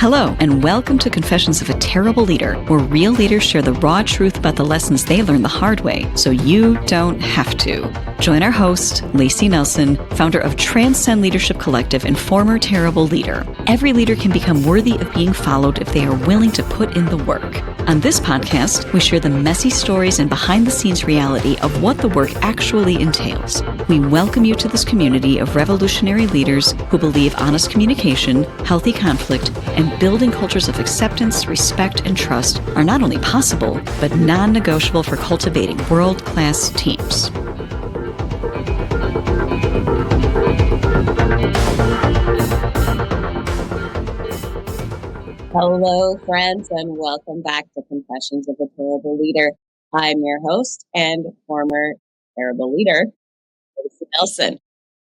Hello, and welcome to Confessions of a Terrible Leader, where real leaders share the raw truth about the lessons they learned the hard way, so you don't have to. Join our host, Layci Nelson, founder of Transcend Leadership Collective and former terrible leader. Every leader can become worthy of being followed if they are willing to put in the work. On this podcast, we share the messy stories and behind-the-scenes reality of what the work actually entails. We welcome you to this community of revolutionary leaders who believe honest communication, healthy conflict, and building cultures of acceptance, respect, and trust are not only possible, but non-negotiable for cultivating world-class teams. Hello, friends, and welcome back to Confessions of a Terrible Leader. I'm your host and former terrible leader, Layci Nelson.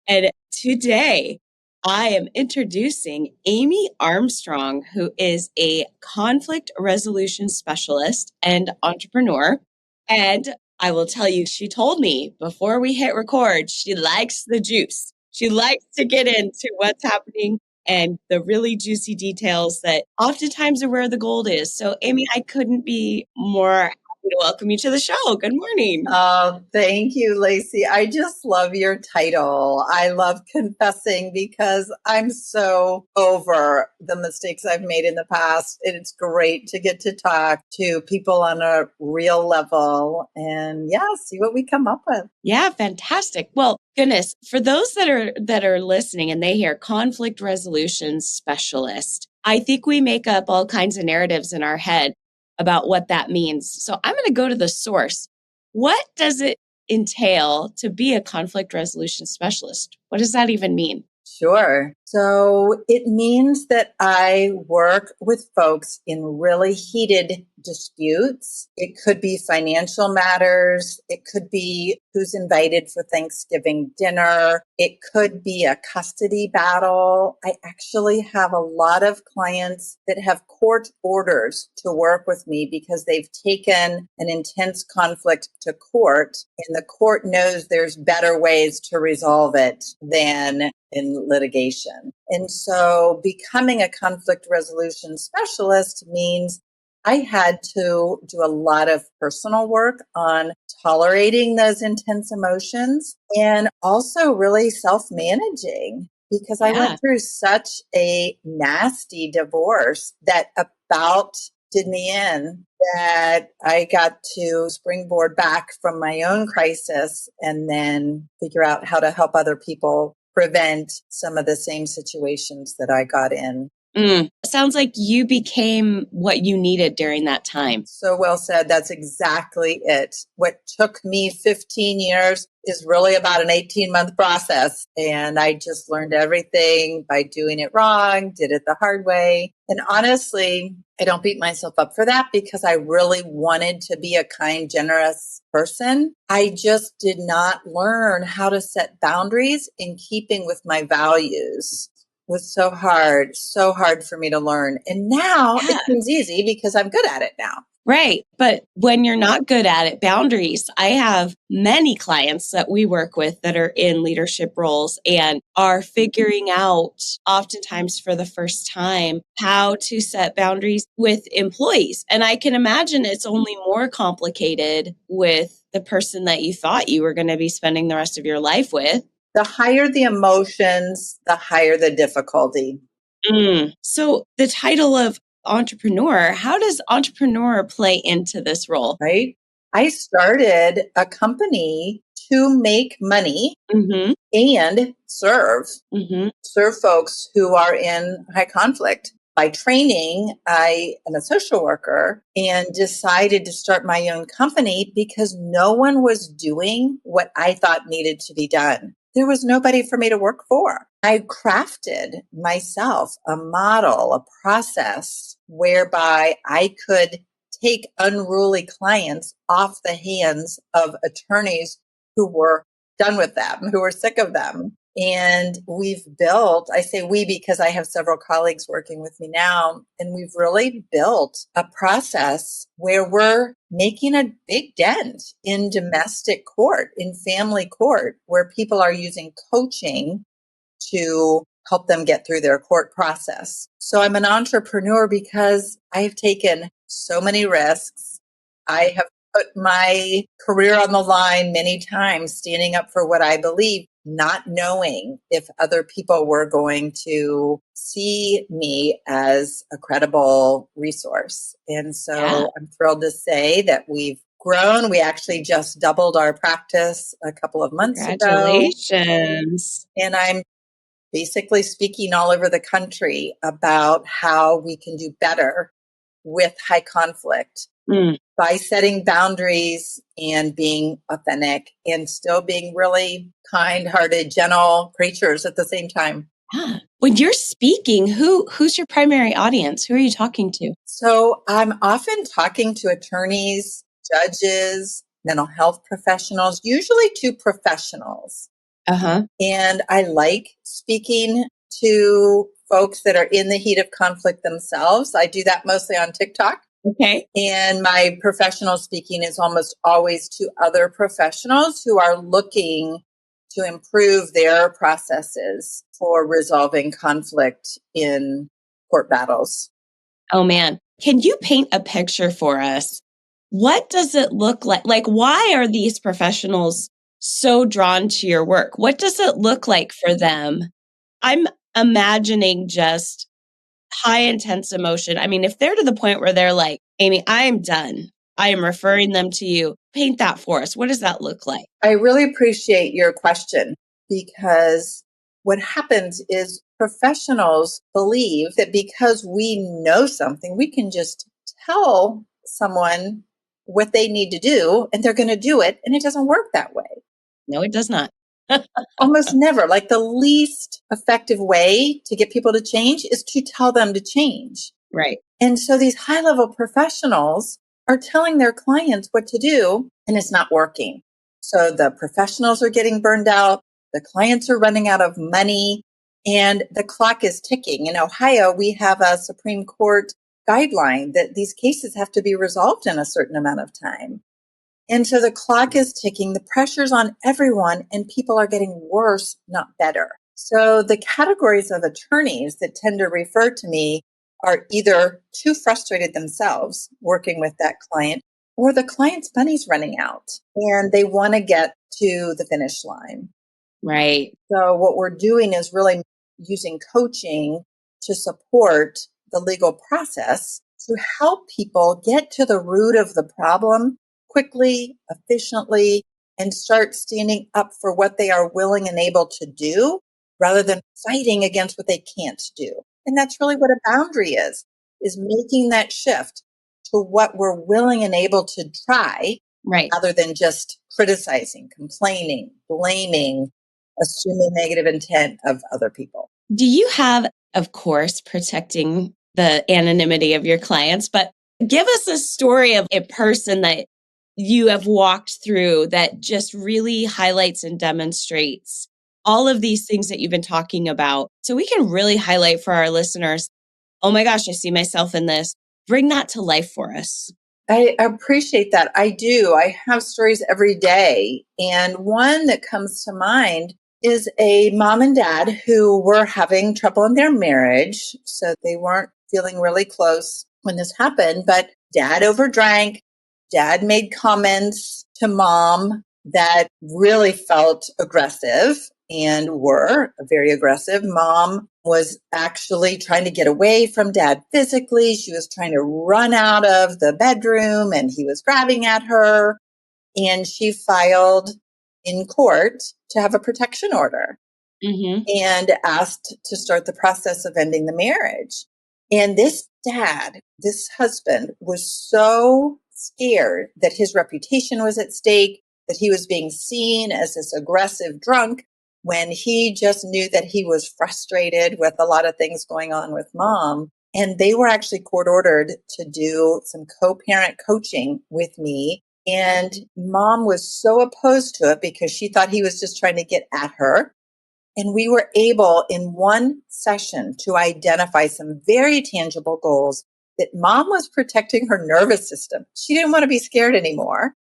And today I am introducing Amy Armstrong, who is a conflict resolution specialist and entrepreneur. And I will tell you, she told me before we hit record, she likes the juice. She likes to get into what's happening and the really juicy details that oftentimes are where the gold is. So, Amy, I couldn't be more happy to welcome you to the show. Good morning. Oh, thank you, Layci. I just love your title. I love confessing because I'm so over the mistakes I've made in the past. It's great to get to talk to people on a real level and see what we come up with. Yeah, fantastic. Well, goodness, for those that are listening and they hear conflict resolution specialist, I think we make up all kinds of narratives in our head about what that means. So I'm going to go to the source. What does it entail to be a conflict resolution specialist? What does that even mean? Sure. So it means that I work with folks in really heated disputes. It could be financial matters. It could be who's invited for Thanksgiving dinner. It could be a custody battle. I actually have a lot of clients that have court orders to work with me because they've taken an intense conflict to court, and the court knows there's better ways to resolve it than in litigation. And so becoming a conflict resolution specialist means I had to do a lot of personal work on tolerating those intense emotions and also really self-managing because I went through such a nasty divorce that about did me in that I got to springboard back from my own crisis and then figure out how to help other people prevent some of the same situations that I got in. Sounds like you became what you needed during that time. So well said. That's exactly it. What took me 15 years is really about an 18-month process. And I just learned everything by doing it wrong, did it the hard way. And honestly, I don't beat myself up for that because I really wanted to be a kind, generous person. I just did not learn how to set boundaries in keeping with my values. Was so hard for me to learn. And now it seems easy because I'm good at it now. Right. But when you're not good at it, boundaries. I have many clients that we work with that are in leadership roles and are figuring out, oftentimes for the first time, how to set boundaries with employees. And I can imagine it's only more complicated with the person that you thought you were going to be spending the rest of your life with. The higher the emotions, the higher the difficulty. So the title of entrepreneur, how does entrepreneur play into this role? Right. I started a company to make money and serve folks who are in high conflict. By training, I am a social worker and decided to start my own company because no one was doing what I thought needed to be done. There was nobody for me to work for. I crafted myself a model, a process whereby I could take unruly clients off the hands of attorneys who were done with them, who were sick of them. And we've built, I say we because I have several colleagues working with me now, and we've really built a process where we're making a big dent in domestic court, in family court, where people are using coaching to help them get through their court process. So I'm an entrepreneur because I've taken so many risks. I have put my career on the line many times, standing up for what I believe, not knowing if other people were going to see me as a credible resource. And so I'm thrilled to say that we've grown. We actually just doubled our practice a couple of months ago. Congratulations. And I'm basically speaking all over the country about how we can do better with high conflict by setting boundaries and being authentic and still being really kind-hearted, gentle creatures at the same time. When you're speaking, who's your primary audience? Who are you talking to? So I'm often talking to attorneys, judges, mental health professionals, usually to professionals. And I like speaking to folks that are in the heat of conflict themselves. I do that mostly on TikTok. Okay. And my professional speaking is almost always to other professionals who are looking to improve their processes for resolving conflict in court battles. Oh man. Can you paint a picture for us? What does it look like? Like, why are these professionals so drawn to your work? What does it look like for them? I'm imagining just high intense emotion. I mean, if they're to the point where they're like, Amy, I am done. I am referring them to you. Paint that for us. What does that look like? I really appreciate your question because what happens is professionals believe that because we know something, we can just tell someone what they need to do and they're going to do it. And it doesn't work that way. No, it does not. Almost never. Like the least effective way to get people to change is to tell them to change. Right. And so these high level professionals are telling their clients what to do and it's not working. So the professionals are getting burned out. The clients are running out of money and the clock is ticking. In Ohio, we have a Supreme Court guideline that these cases have to be resolved in a certain amount of time. And so the clock is ticking, the pressure's on everyone, and people are getting worse, not better. So the categories of attorneys that tend to refer to me are either too frustrated themselves working with that client, or the client's money's running out and they want to get to the finish line. Right. So what we're doing is really using coaching to support the legal process to help people get to the root of the problem quickly, efficiently, and start standing up for what they are willing and able to do rather than fighting against what they can't do. And that's really what a boundary is making that shift to what we're willing and able to try, right, rather than just criticizing, complaining, blaming, assuming negative intent of other people. Do you have, of course, protecting the anonymity of your clients, but give us a story of a person that you have walked through that just really highlights and demonstrates all of these things that you've been talking about. So we can really highlight for our listeners, oh my gosh, I see myself in this. Bring that to life for us. I appreciate that. I do. I have stories every day. And one that comes to mind is a mom and dad who were having trouble in their marriage. So they weren't feeling really close when this happened, but dad overdrank. Dad made comments to mom that really felt aggressive and were very aggressive. Mom was actually trying to get away from dad physically. She was trying to run out of the bedroom and he was grabbing at her. And she filed in court to have a protection order and asked to start the process of ending the marriage. And this dad, this husband, was so scared that his reputation was at stake, that he was being seen as this aggressive drunk, when he just knew that he was frustrated with a lot of things going on with mom. And they were actually court ordered to do some co-parent coaching with me. And mom was so opposed to it because she thought he was just trying to get at her. And we were able in one session to identify some very tangible goals that mom was protecting her nervous system. She didn't want to be scared anymore.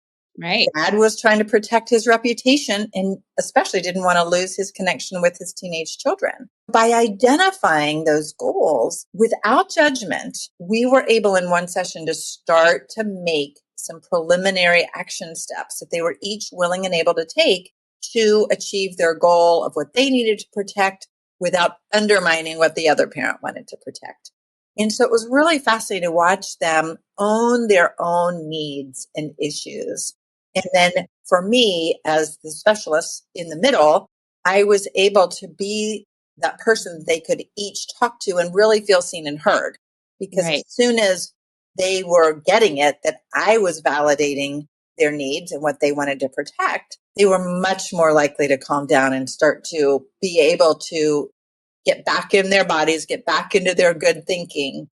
Right. Dad was trying to protect his reputation and especially didn't want to lose his connection with his teenage children. By identifying those goals without judgment, we were able in one session to start to make some preliminary action steps that they were each willing and able to take to achieve their goal of what they needed to protect without undermining what the other parent wanted to protect. And so it was really fascinating to watch them own their own needs and issues. And then for me, as the specialist in the middle, I was able to be that person they could each talk to and really feel seen and heard. Because as soon as they were getting it, that I was validating their needs and what they wanted to protect, they were much more likely to calm down and start to be able to get back in their bodies, get back into their good thinking,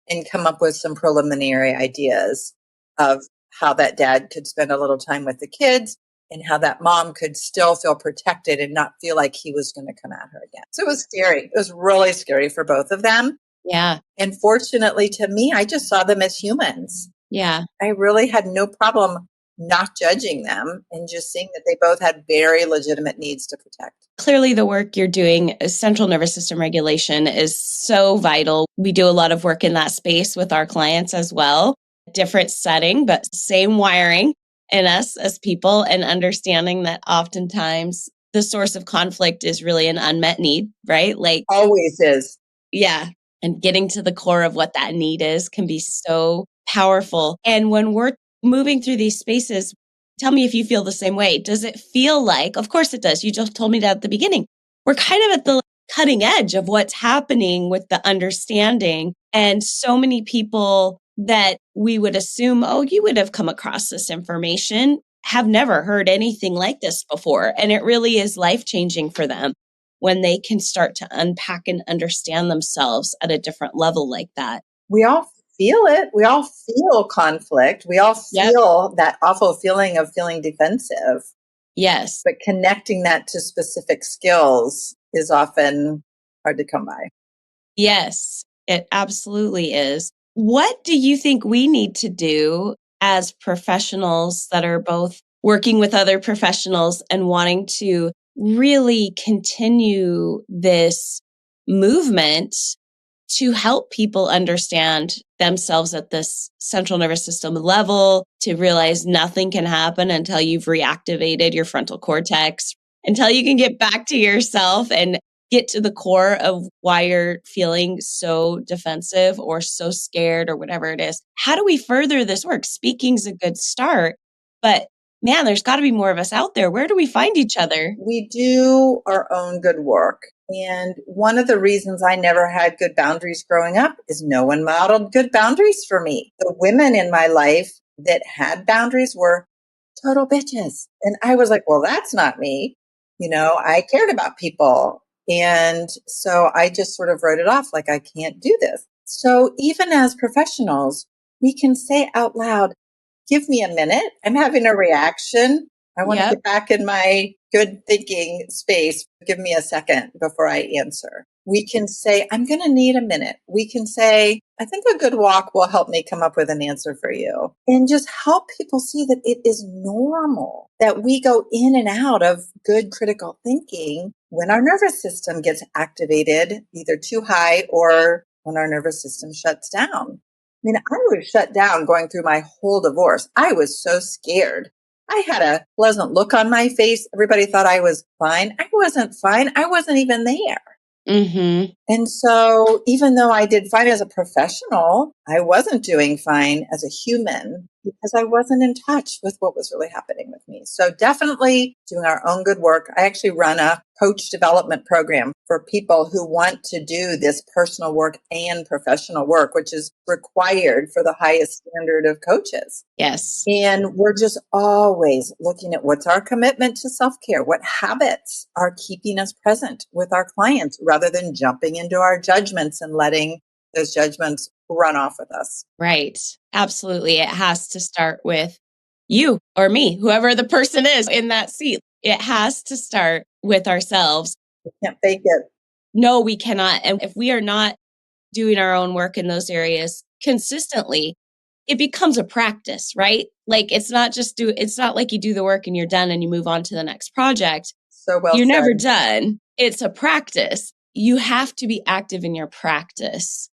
and come up with some preliminary ideas of how that dad could spend a little time with the kids and how that mom could still feel protected and not feel like he was going to come at her again. So it was scary. It was really scary for both of them. Yeah. And fortunately to me, I just saw them as humans. Yeah. I really had no problem not judging them and just seeing that they both had very legitimate needs to protect. Clearly, the work you're doing, central nervous system regulation, is so vital. We do a lot of work in that space with our clients as well. Different setting, but same wiring in us as people, and understanding that oftentimes the source of conflict is really an unmet need, right? Like always is. Yeah. And getting to the core of what that need is can be so powerful. And when we're moving through these spaces, tell me if you feel the same way. Does it feel like, of course it does. You just told me that at the beginning. We're kind of at the cutting edge of what's happening with the understanding. And so many people that we would assume, oh, you would have come across this information, have never heard anything like this before. And it really is life-changing for them when they can start to unpack and understand themselves at a different level like that. We all feel it. We all feel conflict. We all feel that awful feeling of feeling defensive. Yes. But connecting that to specific skills is often hard to come by. Yes, it absolutely is. What do you think we need to do as professionals that are both working with other professionals and wanting to really continue this movement to help people understand themselves at this central nervous system level, to realize nothing can happen until you've reactivated your frontal cortex, until you can get back to yourself and get to the core of why you're feeling so defensive or so scared or whatever it is? How do we further this work? Speaking's a good start, but man, there's got to be more of us out there. Where do we find each other? We do our own good work. And one of the reasons I never had good boundaries growing up is no one modeled good boundaries for me. The women in my life that had boundaries were total bitches. And I was like, well, that's not me. You know, I cared about people. And so I just sort of wrote it off like I can't do this. So even as professionals, we can say out loud, give me a minute. I'm having a reaction. I want to get back in my good thinking space. Give me a second before I answer. We can say, I'm going to need a minute. We can say, I think a good walk will help me come up with an answer for you. And just help people see that it is normal that we go in and out of good critical thinking when our nervous system gets activated, either too high or when our nervous system shuts down. I mean, I was shut down going through my whole divorce. I was so scared. I had a pleasant look on my face. Everybody thought I was fine. I wasn't fine. I wasn't even there. Mm-hmm. And so even though I did fine as a professional, I wasn't doing fine as a human because I wasn't in touch with what was really happening with me. So definitely doing our own good work. I actually run a coach development program for people who want to do this personal work and professional work, which is required for the highest standard of coaches. Yes. And we're just always looking at what's our commitment to self-care, what habits are keeping us present with our clients rather than jumping into our judgments and letting those judgments run off with us. Right. Absolutely. It has to start with you or me, whoever the person is in that seat. It has to start with ourselves. We can't fake it. No, we cannot. And if we are not doing our own work in those areas consistently, it becomes a practice, right? Like it's not like you do the work and you're done and you move on to the next project. So well You're said. never done. It's a practice. you have to be active in your practice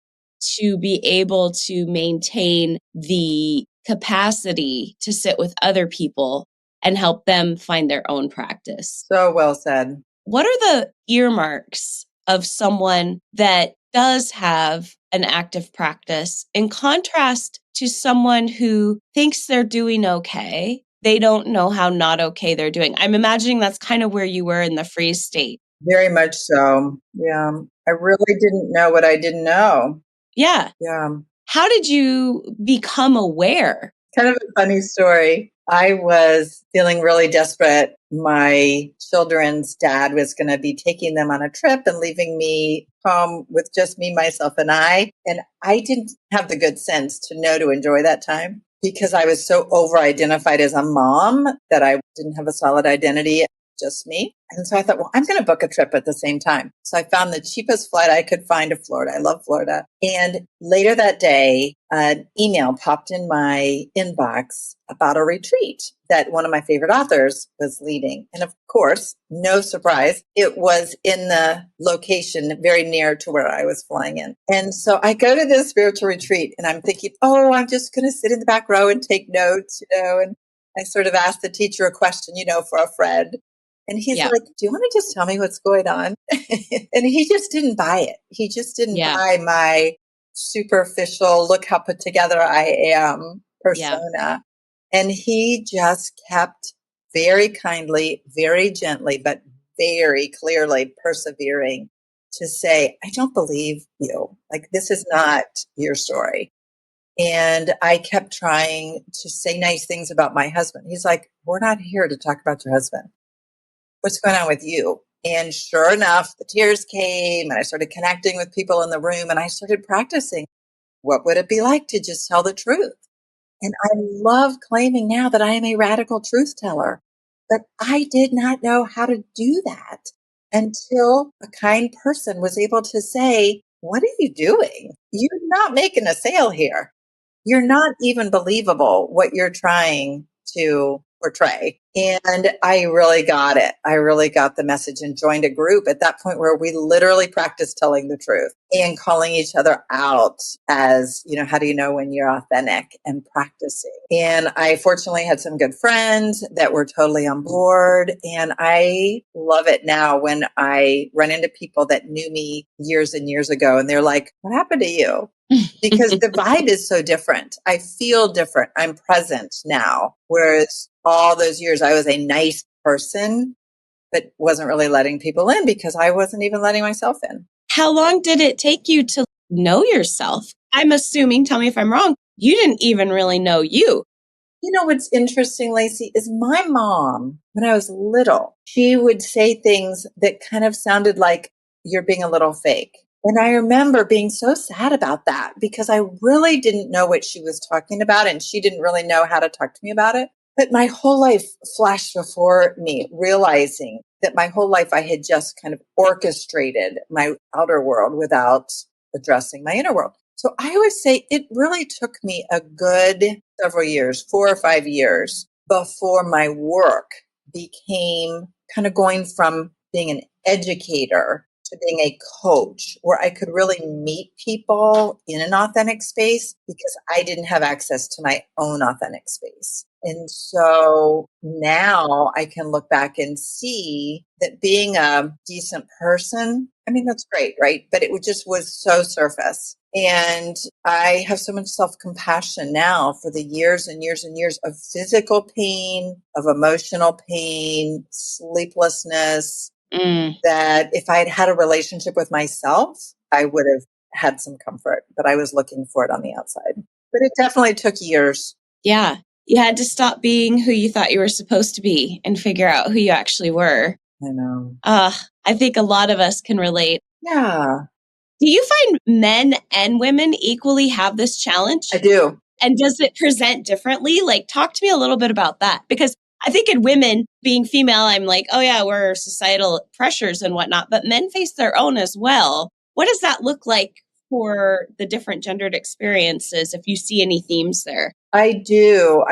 to be able to maintain the capacity to sit with other people and help them find their own practice. So well said. What are the earmarks of someone that does have an active practice in contrast to someone who thinks they're doing okay? They don't know how not okay they're doing. I'm imagining that's kind of where you were in the freeze state. Very much so. Yeah. I really didn't know what I didn't know. Yeah. Yeah. How did you become aware? Kind of a funny story. I was feeling really desperate. My children's dad was going to be taking them on a trip and leaving me home with just me, myself, and I. And I didn't have the good sense to know to enjoy that time because I was so over-identified as a mom that I didn't have a solid identity, just me. And so I thought, well, I'm going to book a trip at the same time. So I found the cheapest flight I could find to Florida. I love Florida. And later that day, an email popped in my inbox about a retreat that one of my favorite authors was leading. And of course, no surprise, it was in the location very near to where I was flying in. And so I go to this spiritual retreat and I'm thinking, oh, I'm just going to sit in the back row and take notes, and I sort of asked the teacher a question, for a friend. And he's like, do you want to just tell me what's going on? And he just didn't buy it. He just didn't buy my superficial, look how put together I am persona. Yeah. And he just kept very kindly, very gently, but very clearly persevering to say, I don't believe you. Like, this is not your story. And I kept trying to say nice things about my husband. He's like, we're not here to talk about your husband. What's going on with you? And sure enough, the tears came and I started connecting with people in the room and I started practicing. What would it be like to just tell the truth? And I love claiming now that I am a radical truth teller, but I did not know how to do that until a kind person was able to say, what are you doing? You're not making a sale here. You're not even believable what you're trying to portray. And I really got it. I really got the message and joined a group at that point where we literally practiced telling the truth and calling each other out as, how do you know when you're authentic, and practicing. And I fortunately had some good friends that were totally on board. And I love it now when I run into people that knew me years and years ago and they're like, what happened to you? Because the vibe is so different. I feel different. I'm present now. Whereas all those years I was a nice person, but wasn't really letting people in because I wasn't even letting myself in. How long did it take you to know yourself? I'm assuming, tell me if I'm wrong, you didn't even really know you. What's interesting, Layci, is my mom, when I was little, she would say things that kind of sounded like you're being a little fake. And I remember being so sad about that because I really didn't know what she was talking about and she didn't really know how to talk to me about it. But my whole life flashed before me, realizing that my whole life I had just kind of orchestrated my outer world without addressing my inner world. So I would say it really took me a good several years, 4 or 5 years, before my work became kind of going from being an educator to being a coach, where I could really meet people in an authentic space because I didn't have access to my own authentic space. And so now I can look back and see that being a decent person, that's great, right? But it just was so surface. And I have so much self-compassion now for the years and years and years of physical pain, of emotional pain, sleeplessness, that if I had had a relationship with myself, I would have had some comfort, but I was looking for it on the outside. But it definitely took years. Yeah. You had to stop being who you thought you were supposed to be and figure out who you actually were. I know. I think a lot of us can relate. Yeah. Do you find men and women equally have this challenge? I do. And does it present differently? Like, talk to me a little bit about that. Because I think in women, being female, I'm like, oh yeah, we're societal pressures and whatnot, but men face their own as well. What does that look like for the different gendered experiences, if you see any themes there? I do,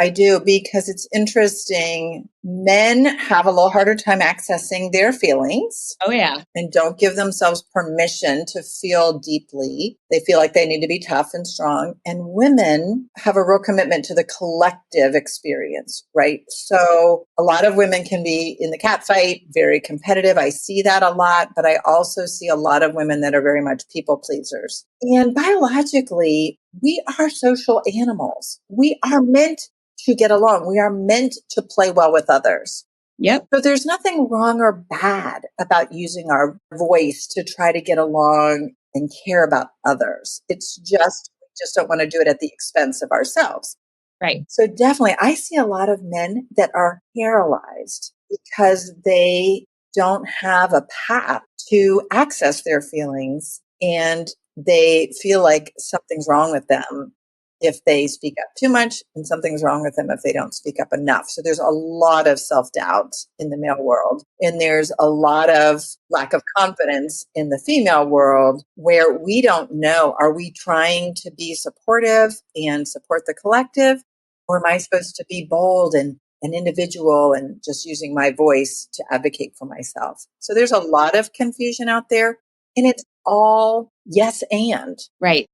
because it's interesting Men have a little harder time accessing their feelings. Oh, yeah. And don't give themselves permission to feel deeply. They feel like they need to be tough and strong. And women have a real commitment to the collective experience, right? So a lot of women can be in the cat fight, very competitive. I see that a lot, but I also see a lot of women that are very much people pleasers. And biologically, we are social animals. We are meant to get along. We are meant to play well with others. Yep. So there's nothing wrong or bad about using our voice to try to get along and care about others. It's just, we just don't want to do it at the expense of ourselves. Right. So definitely, I see a lot of men that are paralyzed because they don't have a path to access their feelings, and they feel like something's wrong with them if they speak up too much, and something's wrong with them if they don't speak up enough. So there's a lot of self-doubt in the male world, and there's a lot of lack of confidence in the female world, where we don't know, are we trying to be supportive and support the collective, or am I supposed to be bold and an individual and just using my voice to advocate for myself? So there's a lot of confusion out there, and it's all yes and. Right.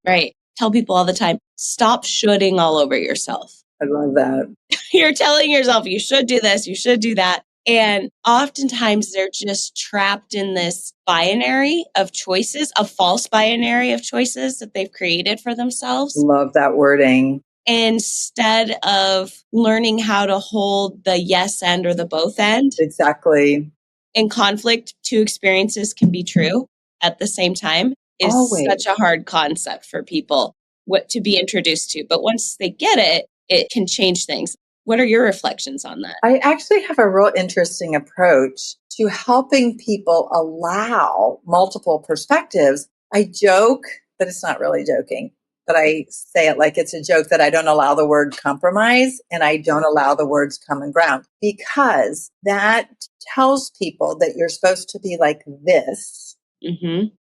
Tell people all the time, stop shoulding all over yourself. I love that. You're telling yourself you should do this, you should do that. And oftentimes they're just trapped in this binary of choices, a false binary of choices that they've created for themselves. Love that wording. Instead of learning how to hold the yes end or the both end. Exactly. In conflict, two experiences can be true at the same time is Always. such a hard concept for people what to be introduced to. But once they get it, it can change things. What are your reflections on that? I actually have a real interesting approach to helping people allow multiple perspectives. I joke, but it's not really joking, but I say it like it's a joke that I don't allow the word compromise and I don't allow the words common ground, because that tells people that you're supposed to be like this,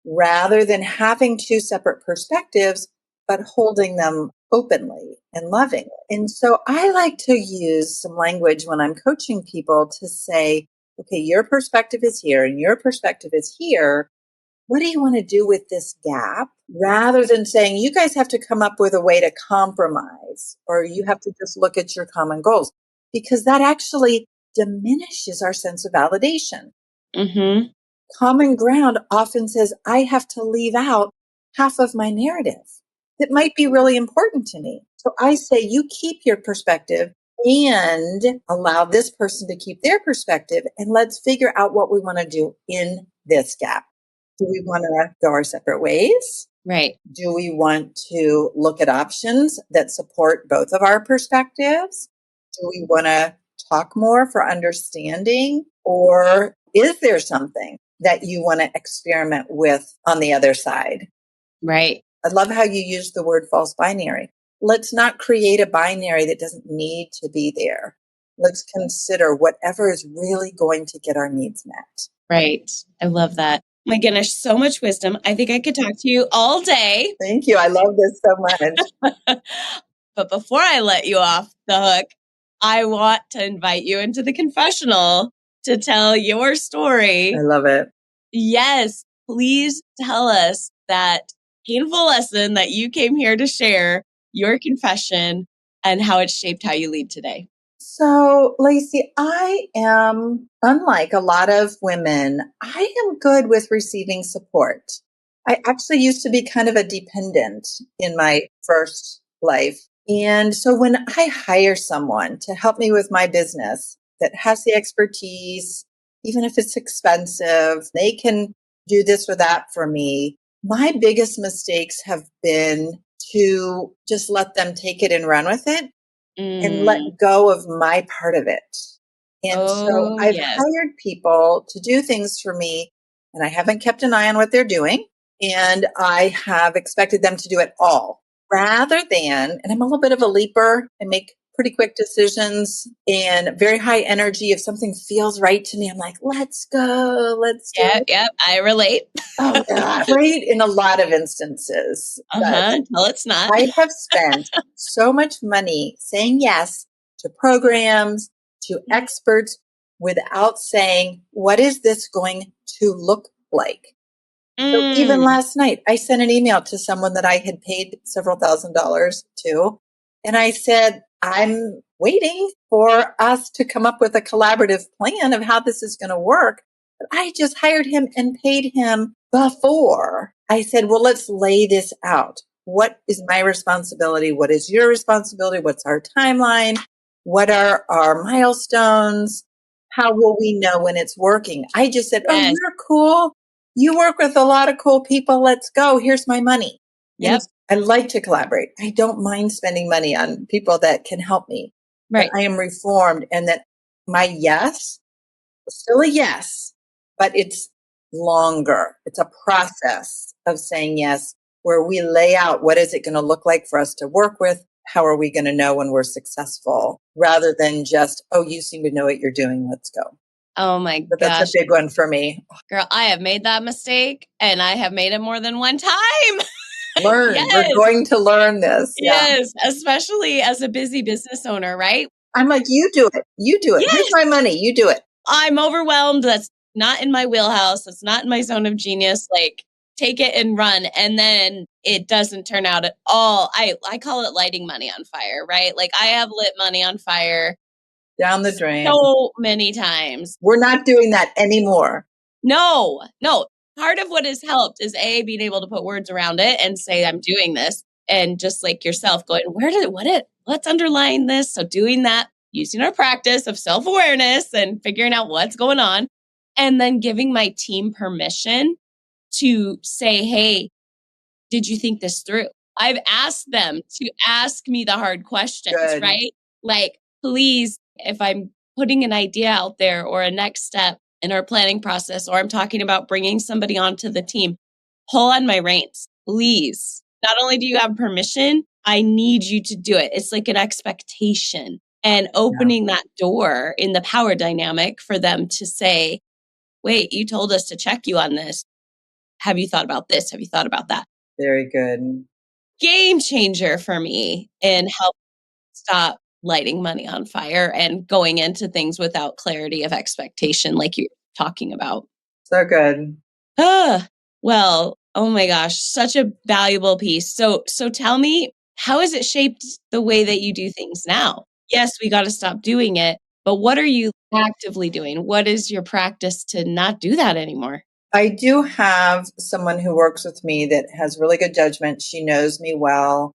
rather than having two separate perspectives, but holding them openly and lovingly. And so I like to use some language when I'm coaching people to say, okay, your perspective is here and your perspective is here. What do you want to do with this gap? Rather than saying, you guys have to come up with a way to compromise, or you have to just look at your common goals, because that actually diminishes our sense of validation. Common ground often says, I have to leave out half of my narrative that might be really important to me. So I say, you keep your perspective and allow this person to keep their perspective, and let's figure out what we want to do in this gap. Do we want to go our separate ways? Right. Do we want to look at options that support both of our perspectives? Do we want to talk more for understanding? Or is there something that you want to experiment with on the other side? Right. I love how you use the word false binary. Let's not create a binary that doesn't need to be there. Let's consider whatever is really going to get our needs met. Right. I love that. My goodness, so much wisdom. I think I could talk to you all day. Thank you. I love this so much. But before I let you off the hook, I want to invite you into the confessional to tell your story. I love it. Yes, please tell us that painful lesson that you came here to share, your confession, and how it shaped how you lead today. So, Layci, I am, unlike a lot of women, I am good with receiving support. I actually used to be kind of a dependent in my first life. And so when I hire someone to help me with my business that has the expertise, even if it's expensive, they can do this or that for me. My biggest mistakes have been to just let them take it and run with it and let go of my part of it. And so I've hired people to do things for me, and I haven't kept an eye on what they're doing. And I have expected them to do it all rather than, and I'm a little bit of a leaper and make pretty quick decisions and very high energy. If something feels right to me, I'm like, let's go, let's do it. Yep, I relate. Oh, God. Right in a lot of instances. No, it's not. I have spent so much money saying yes to programs, to experts without saying, what is this going to look like? So even last night, I sent an email to someone that I had paid several $1,000s to. And I said, I'm waiting for us to come up with a collaborative plan of how this is going to work. But I just hired him and paid him before. I said, well, let's lay this out. What is my responsibility? What is your responsibility? What's our timeline? What are our milestones? How will we know when it's working? I just said, oh, you're cool. You work with a lot of cool people. Let's go. Here's my money. Yep. And I like to collaborate. I don't mind spending money on people that can help me. Right. But I am reformed, and that my yes is still a yes, but it's longer. It's a process of saying yes, where we lay out what is it going to look like for us to work with? How are we going to know when we're successful? Rather than just, oh, you seem to know what you're doing. Let's go. Oh my gosh. That's a big one for me. Girl, I have made that mistake, and I have made it more than one time. Learn. Yes. We're going to learn this. Yes, especially as a busy business owner, right? I'm like, you do it. You do it. Yes. Here's my money. You do it. I'm overwhelmed. That's not in my wheelhouse. That's not in my zone of genius. Like, take it and run. And then it doesn't turn out at all. I call it lighting money on fire, right? Like, I have lit money on fire down the drain so many times. We're not doing that anymore. No. Part of what has helped is being able to put words around it and say, I'm doing this. And just like yourself going, what's underlying this? So doing that, using our practice of self-awareness and figuring out what's going on, and then giving my team permission to say, hey, did you think this through? I've asked them to ask me the hard questions, Good. right? Like, please, if I'm putting an idea out there or a next step in our planning process, or I'm talking about bringing somebody onto the team, pull on my reins, please. Not only do you have permission, I need you to do it. It's like an expectation, and opening that door in the power dynamic for them to say, wait, you told us to check you on this. Have you thought about this? Have you thought about that? Very good. Game changer for me, and help stop lighting money on fire and going into things without clarity of expectation, like you're talking about. So good. Well, oh my gosh, such a valuable piece. So tell me, how has it shaped the way that you do things now? Yes, we got to stop doing it, but what are you actively doing? What is your practice to not do that anymore? I do have someone who works with me that has really good judgment. She knows me well.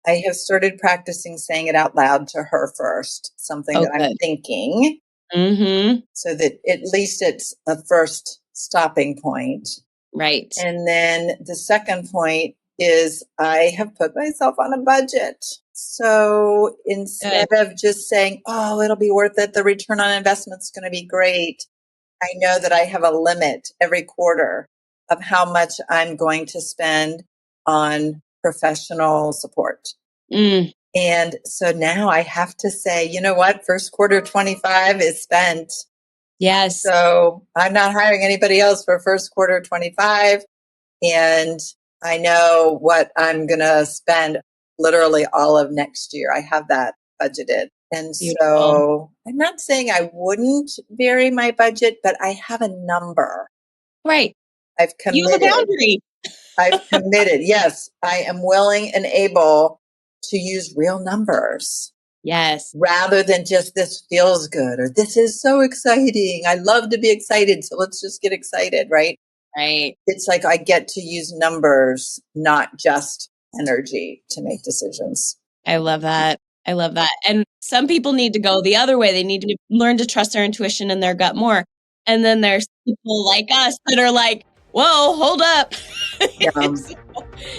I have started practicing saying it out loud to her first, something that I'm thinking, so that at least it's a first stopping point. Right. And then the second point is I have put myself on a budget. So instead of just saying, oh, it'll be worth it, the return on investment is going to be great, I know that I have a limit every quarter of how much I'm going to spend on professional support. And so now I have to say, you know what? First quarter 25 is spent. Yes. So I'm not hiring anybody else for first quarter 25. And I know what I'm going to spend literally all of next year. I have that budgeted. And so I'm not saying I wouldn't vary my budget, but I have a number. Right. I've committed. You have a boundary. I've committed. Yes, I am willing and able to use real numbers. Yes. Rather than just this feels good or this is so exciting. I love to be excited. So let's just get excited, right? Right. It's like I get to use numbers, not just energy to make decisions. I love that. And some people need to go the other way. They need to learn to trust their intuition and their gut more. And then there's people like us that are like, whoa, hold up.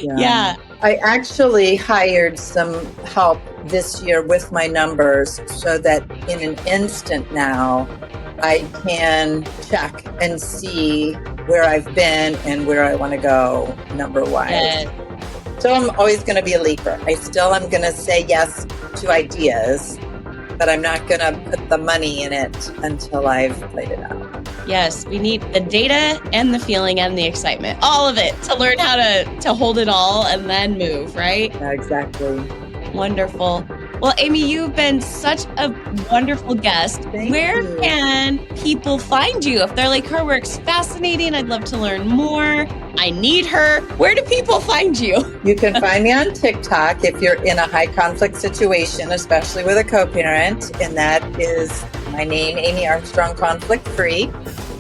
Yeah. I actually hired some help this year with my numbers so that in an instant now, I can check and see where I've been and where I want to go number-wise. Yes. So I'm always going to be a leaper. I still am going to say yes to ideas, but I'm not going to put the money in it until I've played it out. Yes, we need the data and the feeling and the excitement, all of it, to learn how to hold it all and then move, right? Exactly. Wonderful. Well, Amy, you've been such a wonderful guest. Where can people find you? If they're like, her work's fascinating, I'd love to learn more, I need her. Where do people find you? You can find me on TikTok if you're in a high conflict situation, especially with a co-parent, and that is my name, Amy Armstrong, Conflict Free.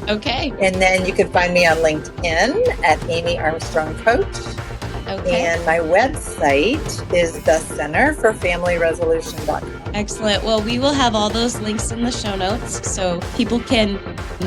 Okay. And then you can find me on LinkedIn at Amy Armstrong Coach. Okay. And my website is the centerforfamilyresolution.com. Excellent. Well, we will have all those links in the show notes so people can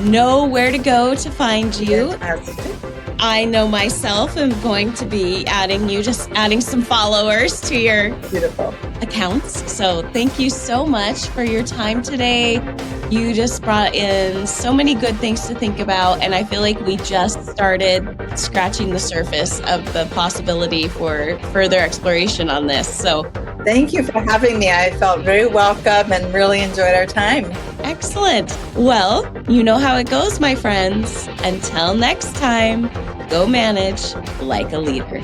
know where to go to find you. Fantastic. I know myself am going to be just adding some followers to your Beautiful accounts. So thank you so much for your time today. You just brought in so many good things to think about, and I feel like we just started scratching the surface of the possibility for further exploration on this. So thank you for having me. I felt very welcome and really enjoyed our time. Excellent. Well, you know how it goes, my friends. Until next time, go manage like a leader.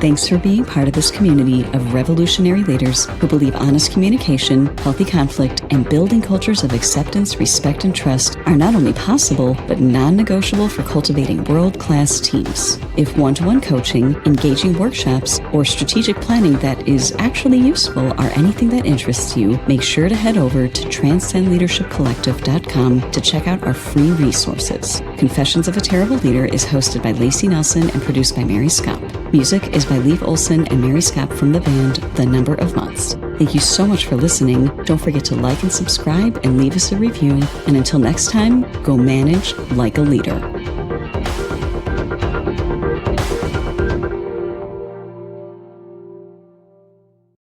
Thanks for being part of this community of revolutionary leaders who believe honest communication, healthy conflict, and building cultures of acceptance, respect, and trust are not only possible, but non-negotiable for cultivating world-class teams. If one-to-one coaching, engaging workshops, or strategic planning that is actually useful are anything that interests you, make sure to head over to transcendleadershipcollective.com to check out our free resources. Confessions of a Terrible Leader is hosted by Layci Nelson and produced by Mary Scott. Music is by Leif Olson and Mary Scott from the band The Number of Months. Thank you so much for listening. Don't forget to like and subscribe and leave us a review. And until next time, go manage like a leader.